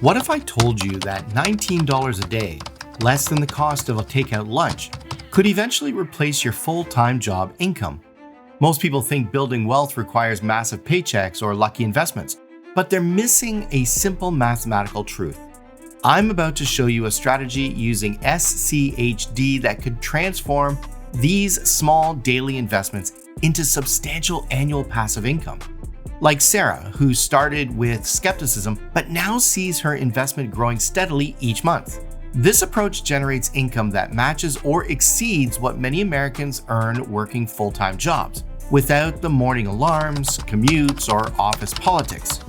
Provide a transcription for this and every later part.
What if I told you that $19 a day, less than the cost of a takeout lunch, could eventually replace your full-time job income? Most people think building wealth requires massive paychecks or lucky investments, but they're missing a simple mathematical truth. I'm about to show you a strategy using SCHD that could transform these small daily investments into substantial annual passive income. Like Sarah, who started with skepticism but now sees her investment growing steadily each month. This approach generates income that matches or exceeds what many Americans earn working full-time jobs, without the morning alarms, commutes, or office politics.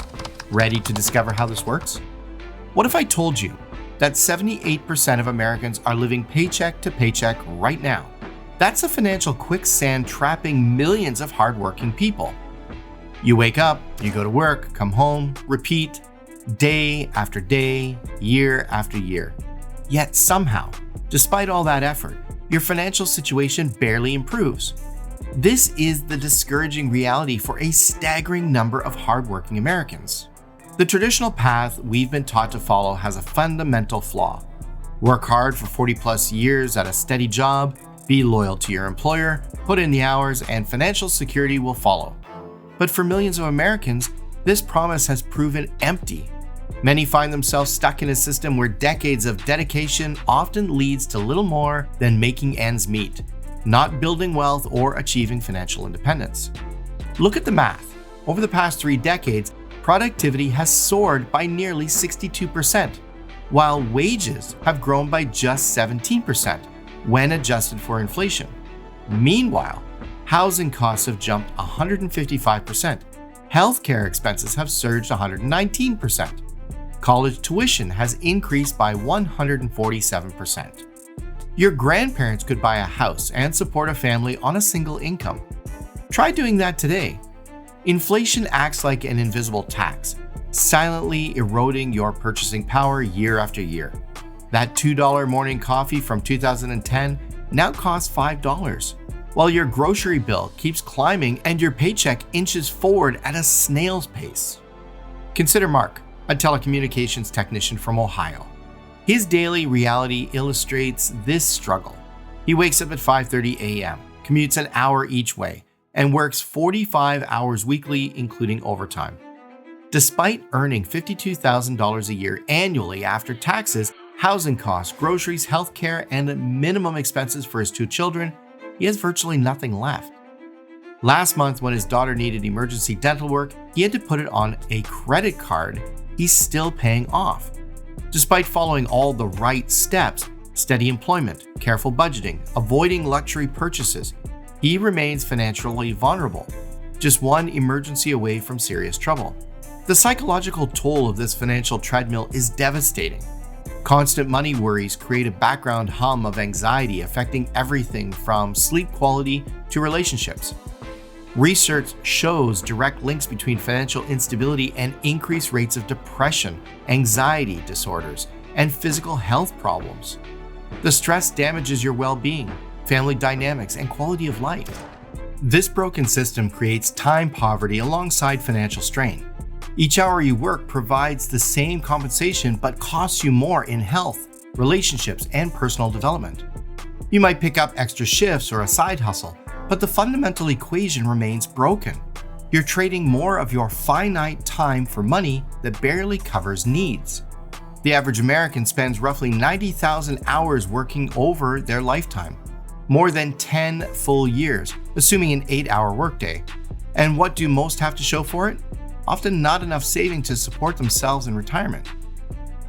Ready to discover how this works? What if I told you that 78% of Americans are living paycheck to paycheck right now? That's a financial quicksand trapping millions of hardworking people. You wake up, you go to work, come home, repeat, day after day, year after year. Yet somehow, despite all that effort, your financial situation barely improves. This is the discouraging reality for a staggering number of hardworking Americans. The traditional path we've been taught to follow has a fundamental flaw. Work hard for 40+ years at a steady job, be loyal to your employer, put in the hours, and financial security will follow. But for millions of Americans, this promise has proven empty. Many find themselves stuck in a system where decades of dedication often leads to little more than making ends meet, not building wealth or achieving financial independence. Look at the math. Over the past 3 decades, productivity has soared by nearly 62%, while wages have grown by just 17% when adjusted for inflation. Meanwhile, housing costs have jumped 155%. Healthcare expenses have surged 119%. College tuition has increased by 147%. Your grandparents could buy a house and support a family on a single income. Try doing that today. Inflation acts like an invisible tax, silently eroding your purchasing power year after year. That $2 morning coffee from 2010 now costs $5. While your grocery bill keeps climbing and your paycheck inches forward at a snail's pace. Consider Mark, a telecommunications technician from Ohio. His daily reality illustrates this struggle. He wakes up at 5:30 a.m., commutes an hour each way, and works 45 hours weekly, including overtime. Despite earning $52,000 a year annually after taxes, housing costs, groceries, healthcare, and minimum expenses for his 2 children, he has virtually nothing left. Last month, when his daughter needed emergency dental work, he had to put it on a credit card he's still paying off. Despite following all the right steps, steady employment, careful budgeting, avoiding luxury purchases, he remains financially vulnerable, just one emergency away from serious trouble. The psychological toll of this financial treadmill is devastating. Constant money worries create a background hum of anxiety affecting everything from sleep quality to relationships. Research shows direct links between financial instability and increased rates of depression, anxiety disorders, and physical health problems. The stress damages your well-being, family dynamics, and quality of life. This broken system creates time poverty alongside financial strain. Each hour you work provides the same compensation but costs you more in health, relationships, and personal development. You might pick up extra shifts or a side hustle, but the fundamental equation remains broken. You're trading more of your finite time for money that barely covers needs. The average American spends roughly 90,000 hours working over their lifetime, more than 10 full years, assuming an 8-hour workday. And what do most have to show for it? Often not enough saving to support themselves in retirement.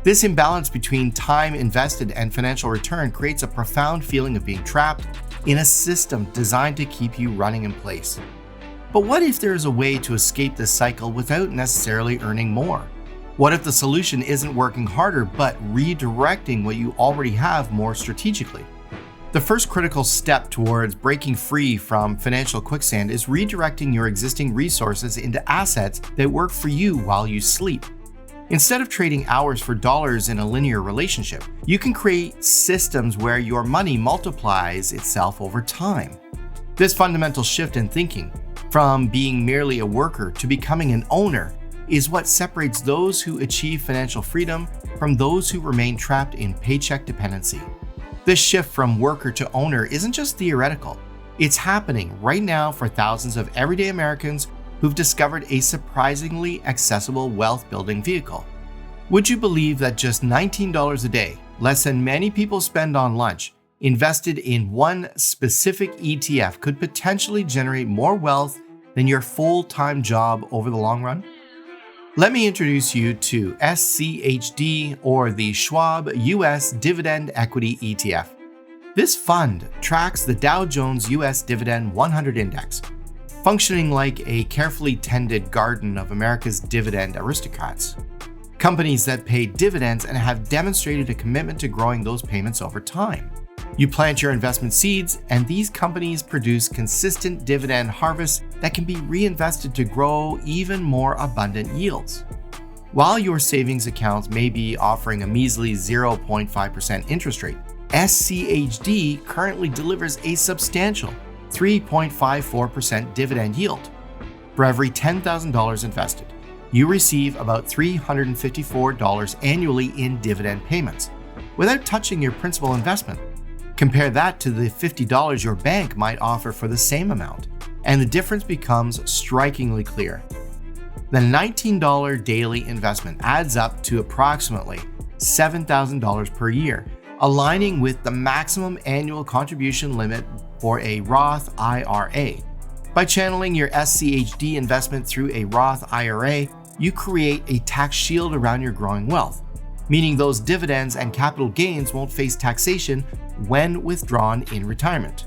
This imbalance between time invested and financial return creates a profound feeling of being trapped in a system designed to keep you running in place. But what if there is a way to escape this cycle without necessarily earning more? What if the solution isn't working harder but redirecting what you already have more strategically? The first critical step towards breaking free from financial quicksand is redirecting your existing resources into assets that work for you while you sleep. Instead of trading hours for dollars in a linear relationship, you can create systems where your money multiplies itself over time. This fundamental shift in thinking, from being merely a worker to becoming an owner, is what separates those who achieve financial freedom from those who remain trapped in paycheck dependency. This shift from worker to owner isn't just theoretical. It's happening right now for thousands of everyday Americans who've discovered a surprisingly accessible wealth-building vehicle. Would you believe that just $19 a day, less than many people spend on lunch, invested in one specific ETF could potentially generate more wealth than your full-time job over the long run? Let me introduce you to SCHD, or the Schwab US Dividend Equity ETF. This fund tracks the Dow Jones US Dividend 100 Index, functioning like a carefully tended garden of America's dividend aristocrats. Companies that pay dividends and have demonstrated a commitment to growing those payments over time. You plant your investment seeds, and these companies produce consistent dividend harvests that can be reinvested to grow even more abundant yields. While your savings accounts may be offering a measly 0.5% interest rate, SCHD currently delivers a substantial 3.54% dividend yield. For every $10,000 invested, you receive about $354 annually in dividend payments, without touching your principal investment. Compare that to the $50 your bank might offer for the same amount, and the difference becomes strikingly clear. The $19 daily investment adds up to approximately $7,000 per year, aligning with the maximum annual contribution limit for a Roth IRA. By channeling your SCHD investment through a Roth IRA, you create a tax shield around your growing wealth, meaning those dividends and capital gains won't face taxation when withdrawn in retirement.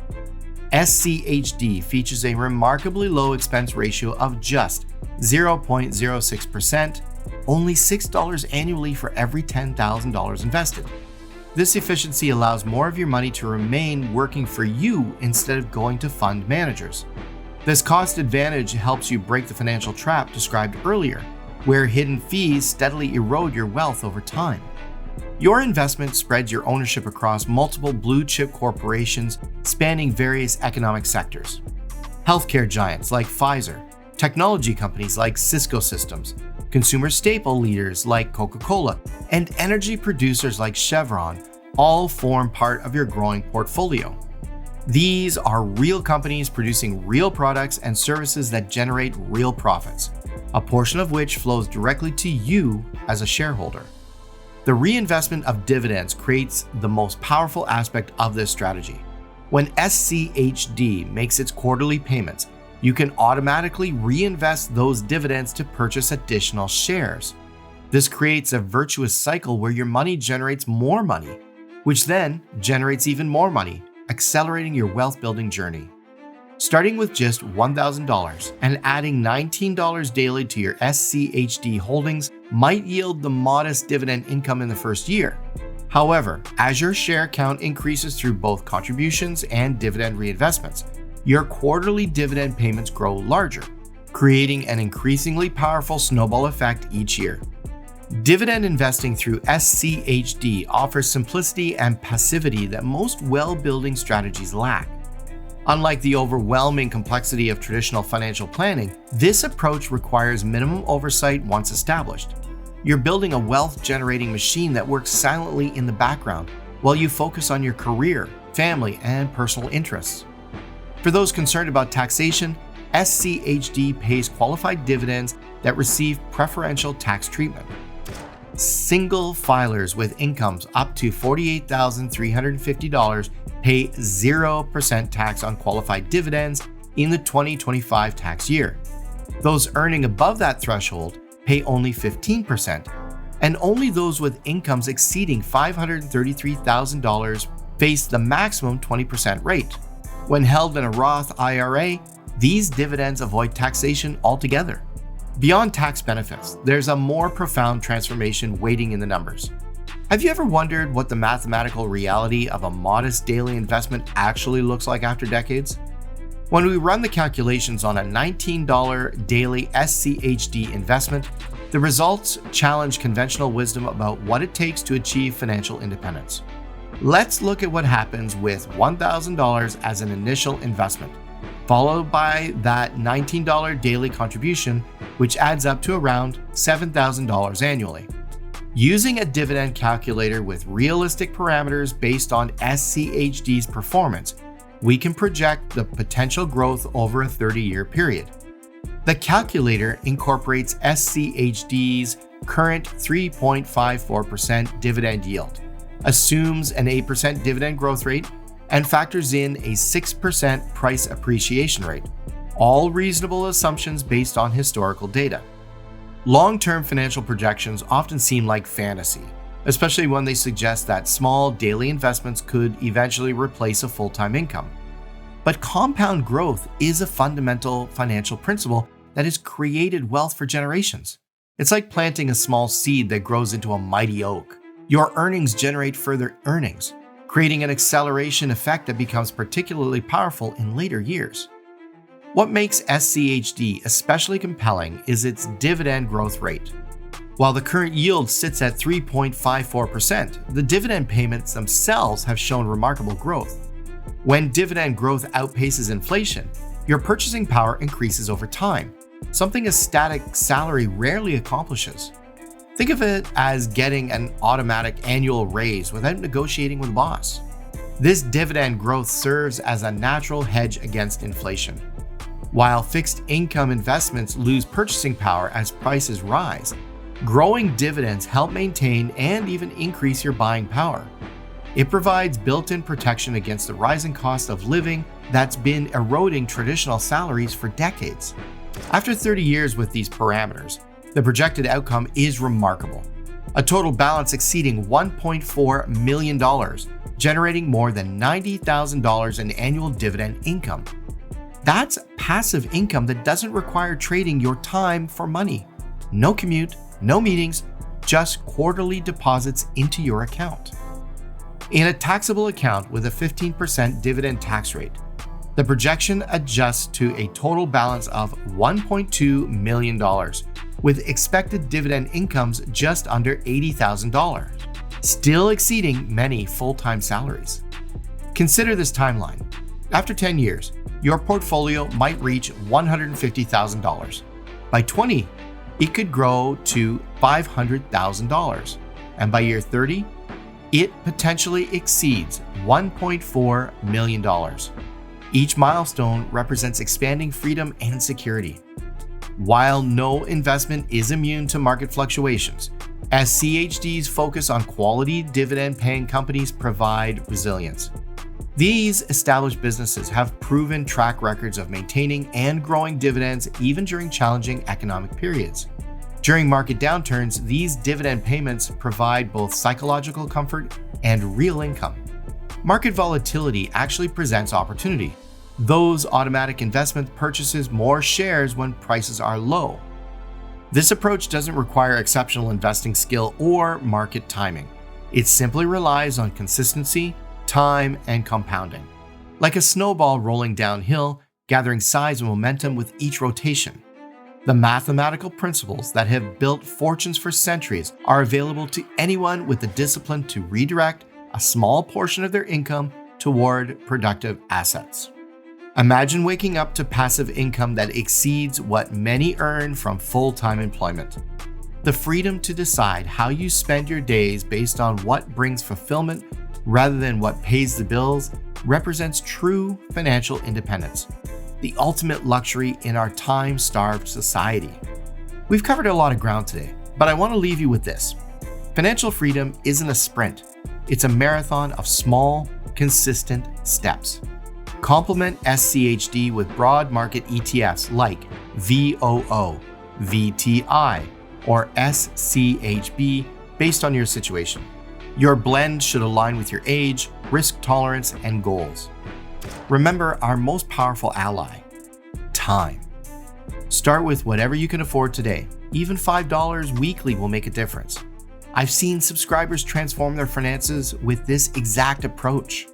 SCHD features a remarkably low expense ratio of just 0.06%, only $6 annually for every $10,000 invested. This efficiency allows more of your money to remain working for you instead of going to fund managers. This cost advantage helps you break the financial trap described earlier, where hidden fees steadily erode your wealth over time. Your investment spreads your ownership across multiple blue-chip corporations spanning various economic sectors. Healthcare giants like Pfizer, technology companies like Cisco Systems, consumer staple leaders like Coca-Cola, and energy producers like Chevron all form part of your growing portfolio. These are real companies producing real products and services that generate real profits, a portion of which flows directly to you as a shareholder. The reinvestment of dividends creates the most powerful aspect of this strategy. When SCHD makes its quarterly payments, you can automatically reinvest those dividends to purchase additional shares. This creates a virtuous cycle where your money generates more money, which then generates even more money, accelerating your wealth-building journey. Starting with just $1,000 and adding $19 daily to your SCHD holdings might yield the modest dividend income in the first year. However, as your share count increases through both contributions and dividend reinvestments, your quarterly dividend payments grow larger, creating an increasingly powerful snowball effect each year. Dividend investing through SCHD offers simplicity and passivity that most well-building strategies lack. Unlike the overwhelming complexity of traditional financial planning, this approach requires minimum oversight once established. You're building a wealth-generating machine that works silently in the background while you focus on your career, family, and personal interests. For those concerned about taxation, SCHD pays qualified dividends that receive preferential tax treatment. Single filers with incomes up to $48,350 pay 0% tax on qualified dividends in the 2025 tax year. Those earning above that threshold pay only 15%, and only those with incomes exceeding $533,000 face the maximum 20% rate. When held in a Roth IRA, these dividends avoid taxation altogether. Beyond tax benefits, there's a more profound transformation waiting in the numbers. Have you ever wondered what the mathematical reality of a modest daily investment actually looks like after decades? When we run the calculations on a $19 daily SCHD investment, the results challenge conventional wisdom about what it takes to achieve financial independence. Let's look at what happens with $1,000 as an initial investment. followed by that $19 daily contribution, which adds up to around $7,000 annually. Using a dividend calculator with realistic parameters based on SCHD's performance, we can project the potential growth over a 30-year period. The calculator incorporates SCHD's current 3.54% dividend yield, assumes an 8% dividend growth rate, and factors in a 6% price appreciation rate, all reasonable assumptions based on historical data. Long-term financial projections often seem like fantasy, especially when they suggest that small daily investments could eventually replace a full-time income. But compound growth is a fundamental financial principle that has created wealth for generations. It's like planting a small seed that grows into a mighty oak. Your earnings generate further earnings, creating an acceleration effect that becomes particularly powerful in later years. What makes SCHD especially compelling is its dividend growth rate. While the current yield sits at 3.54%, the dividend payments themselves have shown remarkable growth. When dividend growth outpaces inflation, your purchasing power increases over time, something a static salary rarely accomplishes. Think of it as getting an automatic annual raise without negotiating with a boss. This dividend growth serves as a natural hedge against inflation. While fixed income investments lose purchasing power as prices rise, growing dividends help maintain and even increase your buying power. It provides built-in protection against the rising cost of living that's been eroding traditional salaries for decades. After 30 years with these parameters, the projected outcome is remarkable. A total balance exceeding $1.4 million, generating more than $90,000 in annual dividend income. That's passive income that doesn't require trading your time for money. No commute, no meetings, just quarterly deposits into your account. In a taxable account with a 15% dividend tax rate, the projection adjusts to a total balance of $1.2 million, with expected dividend incomes just under $80,000, still exceeding many full-time salaries. Consider this timeline. After 10 years, your portfolio might reach $150,000. By 20, it could grow to $500,000. And by year 30, it potentially exceeds $1.4 million. Each milestone represents expanding freedom and security. While no investment is immune to market fluctuations, SCHD's focus on quality dividend-paying companies provide resilience. These established businesses have proven track records of maintaining and growing dividends even during challenging economic periods. During market downturns, these dividend payments provide both psychological comfort and real income. Market volatility actually presents opportunity. Those automatic investment purchases more shares when prices are low. This approach doesn't require exceptional investing skill or market timing. It simply relies on consistency, time, and compounding. Like a snowball rolling downhill, gathering size and momentum with each rotation. The mathematical principles that have built fortunes for centuries are available to anyone with the discipline to redirect a small portion of their income toward productive assets. Imagine waking up to passive income that exceeds what many earn from full-time employment. The freedom to decide how you spend your days based on what brings fulfillment rather than what pays the bills represents true financial independence, the ultimate luxury in our time-starved society. We've covered a lot of ground today, but I want to leave you with this. Financial freedom isn't a sprint. It's a marathon of small, consistent steps. Complement SCHD with broad market ETFs like VOO, VTI, or SCHB based on your situation. Your blend should align with your age, risk tolerance, and goals. Remember our most powerful ally, time. Start with whatever you can afford today. Even $5 weekly will make a difference. I've seen subscribers transform their finances with this exact approach.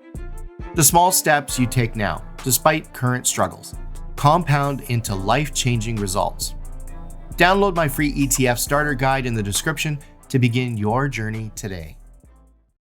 The small steps you take now, despite current struggles, compound into life-changing results. Download my free ETF starter guide in the description to begin your journey today.